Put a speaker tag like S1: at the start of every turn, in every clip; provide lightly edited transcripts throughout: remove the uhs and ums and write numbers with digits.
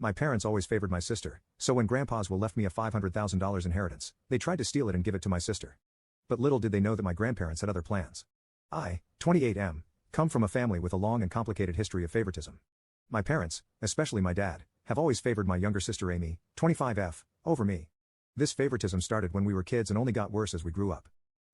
S1: My parents always favored my sister, so when Grandpa's will left me a $500,000 inheritance, they tried to steal it and give it to my sister. But little did they know that my grandparents had other plans. I, 28M, come from a family with a long and complicated history of favoritism. My parents, especially my dad, have always favored my younger sister Amy, 25F, over me. This favoritism started when we were kids and only got worse as we grew up.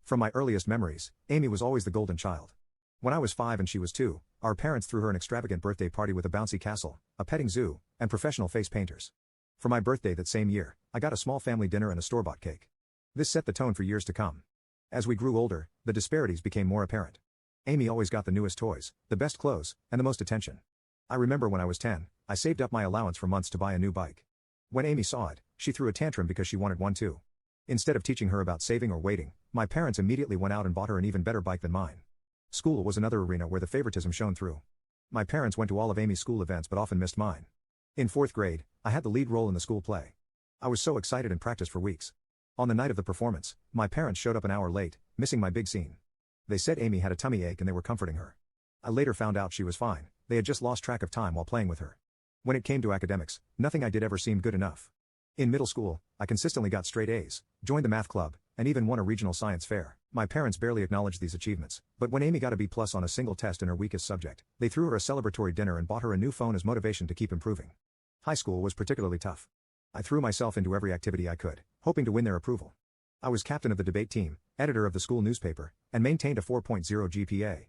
S1: From my earliest memories, Amy was always the golden child. When I was 5 and she was 2, our parents threw her an extravagant birthday party with a bouncy castle, a petting zoo, and professional face painters. For my birthday that same year, I got a small family dinner and a store-bought cake. This set the tone for years to come. As we grew older, the disparities became more apparent. Amy always got the newest toys, the best clothes, and the most attention. I remember when I was 10, I saved up my allowance for months to buy a new bike. When Amy saw it, she threw a tantrum because she wanted one too. Instead of teaching her about saving or waiting, my parents immediately went out and bought her an even better bike than mine. School was another arena where the favoritism shone through. My parents went to all of Amy's school events but often missed mine. In 4th grade, I had the lead role in the school play. I was so excited and practiced for weeks. On the night of the performance, my parents showed up an hour late, missing my big scene. They said Amy had a tummy ache and they were comforting her. I later found out she was fine, they had just lost track of time while playing with her. When it came to academics, nothing I did ever seemed good enough. In middle school, I consistently got straight A's, joined the math club, and even won a regional science fair. My parents barely acknowledged these achievements, but when Amy got a B+ on a single test in her weakest subject, they threw her a celebratory dinner and bought her a new phone as motivation to keep improving. High school was particularly tough. I threw myself into every activity I could, hoping to win their approval. I was captain of the debate team, editor of the school newspaper, and maintained a 4.0 GPA.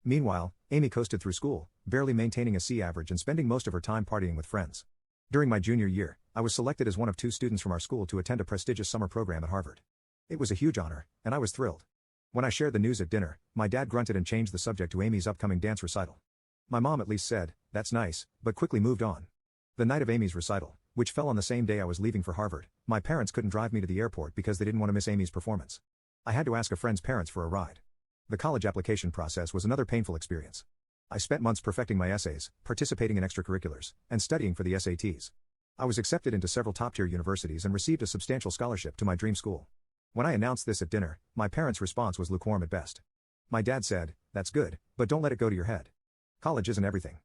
S1: Meanwhile, Amy coasted through school, barely maintaining a C average and spending most of her time partying with friends. During my junior year, I was selected as one of 2 students from our school to attend a prestigious summer program at Harvard. It was a huge honor, and I was thrilled. When I shared the news at dinner, my dad grunted and changed the subject to Amy's upcoming dance recital. My mom at least said, "That's nice," but quickly moved on. The night of Amy's recital, which fell on the same day I was leaving for Harvard, my parents couldn't drive me to the airport because they didn't want to miss Amy's performance. I had to ask a friend's parents for a ride. The college application process was another painful experience. I spent months perfecting my essays, participating in extracurriculars, and studying for the SATs. I was accepted into several top-tier universities and received a substantial scholarship to my dream school. When I announced this at dinner, my parents' response was lukewarm at best. My dad said, "That's good, but don't let it go to your head. College isn't everything."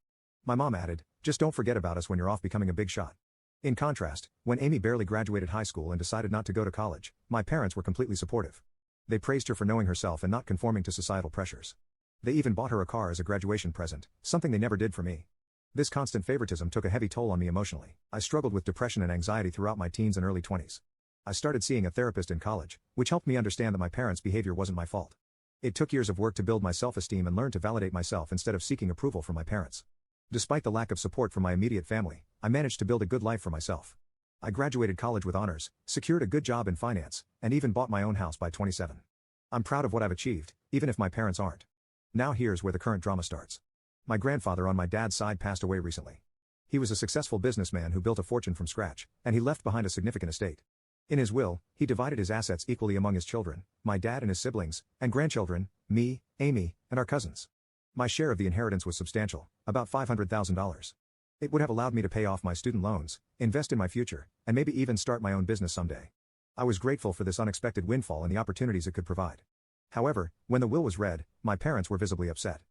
S1: My mom added, "Just don't forget about us when you're off becoming a big shot." In contrast, when Amy barely graduated high school and decided not to go to college, my parents were completely supportive. They praised her for knowing herself and not conforming to societal pressures. They even bought her a car as a graduation present, something they never did for me. This constant favoritism took a heavy toll on me emotionally. I struggled with depression and anxiety throughout my teens and early 20s. I started seeing a therapist in college, which helped me understand that my parents' behavior wasn't my fault. It took years of work to build my self-esteem and learn to validate myself instead of seeking approval from my parents. Despite the lack of support from my immediate family, I managed to build a good life for myself. I graduated college with honors, secured a good job in finance, and even bought my own house by 27. I'm proud of what I've achieved, even if my parents aren't. Now here's where the current drama starts. My grandfather on my dad's side passed away recently. He was a successful businessman who built a fortune from scratch, and he left behind a significant estate. In his will, he divided his assets equally among his children, my dad and his siblings, and grandchildren, me, Amy, and our cousins. My share of the inheritance was substantial, about $500,000. It would have allowed me to pay off my student loans, invest in my future, and maybe even start my own business someday. I was grateful for this unexpected windfall and the opportunities it could provide. However, when the will was read, my parents were visibly upset.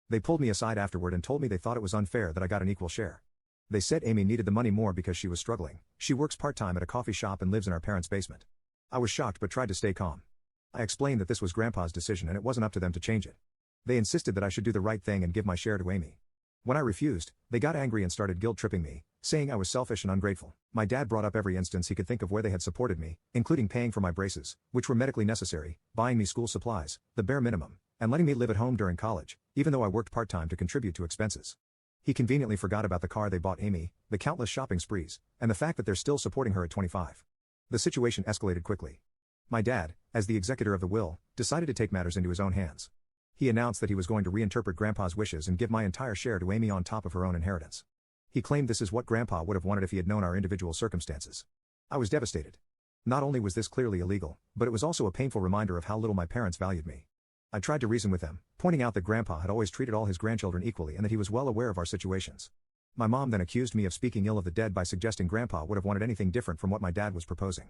S1: They pulled me aside afterward and told me they thought it was unfair that I got an equal share. They said Amy needed the money more because she was struggling. She works part-time at a coffee shop and lives in our parents' basement. I was shocked but tried to stay calm. I explained that this was Grandpa's decision and it wasn't up to them to change it. They insisted that I should do the right thing and give my share to Amy. When I refused, they got angry and started guilt-tripping me, saying I was selfish and ungrateful. My dad brought up every instance he could think of where they had supported me, including paying for my braces, which were medically necessary, buying me school supplies, the bare minimum, and letting me live at home during college, even though I worked part-time to contribute to expenses. He conveniently forgot about the car they bought Amy, the countless shopping sprees, and the fact that they're still supporting her at 25. The situation escalated quickly. My dad, as the executor of the will, decided to take matters into his own hands. He announced that he was going to reinterpret Grandpa's wishes and give my entire share to Amy on top of her own inheritance. He claimed this is what Grandpa would have wanted if he had known our individual circumstances. I was devastated. Not only was this clearly illegal, but it was also a painful reminder of how little my parents valued me. I tried to reason with them, pointing out that Grandpa had always treated all his grandchildren equally and that he was well aware of our situations. My mom then accused me of speaking ill of the dead by suggesting Grandpa would have wanted anything different from what my dad was proposing.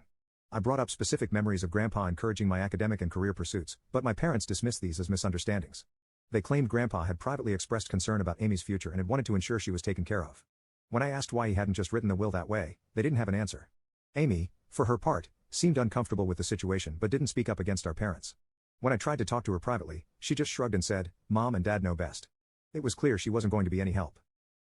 S1: I brought up specific memories of Grandpa encouraging my academic and career pursuits, but my parents dismissed these as misunderstandings. They claimed Grandpa had privately expressed concern about Amy's future and had wanted to ensure she was taken care of. When I asked why he hadn't just written the will that way, they didn't have an answer. Amy, for her part, seemed uncomfortable with the situation but didn't speak up against our parents. When I tried to talk to her privately, she just shrugged and said, "Mom and Dad know best." It was clear she wasn't going to be any help.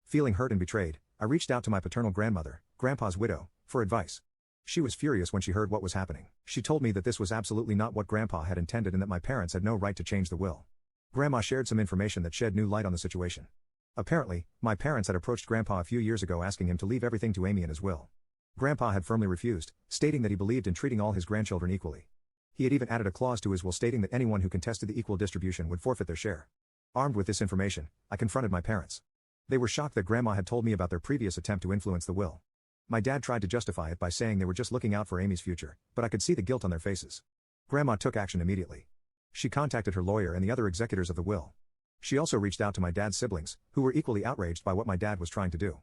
S1: Feeling hurt and betrayed, I reached out to my paternal grandmother, Grandpa's widow, for advice. She was furious when she heard what was happening. She told me that this was absolutely not what Grandpa had intended and that my parents had no right to change the will. Grandma shared some information that shed new light on the situation. Apparently, my parents had approached Grandpa a few years ago asking him to leave everything to Amy in his will. Grandpa had firmly refused, stating that he believed in treating all his grandchildren equally. He had even added a clause to his will stating that anyone who contested the equal distribution would forfeit their share. Armed with this information, I confronted my parents. They were shocked that Grandma had told me about their previous attempt to influence the will. My dad tried to justify it by saying they were just looking out for Amy's future, but I could see the guilt on their faces. Grandma took action immediately. She contacted her lawyer and the other executors of the will. She also reached out to my dad's siblings, who were equally outraged by what my dad was trying to do.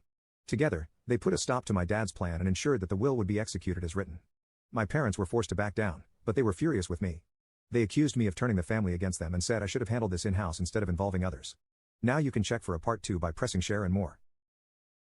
S1: Together, they put a stop to my dad's plan and ensured that the will would be executed as written. My parents were forced to back down, but they were furious with me. They accused me of turning the family against them and said I should have handled this in-house instead of involving others. Now you can check for a part 2 by pressing share and more.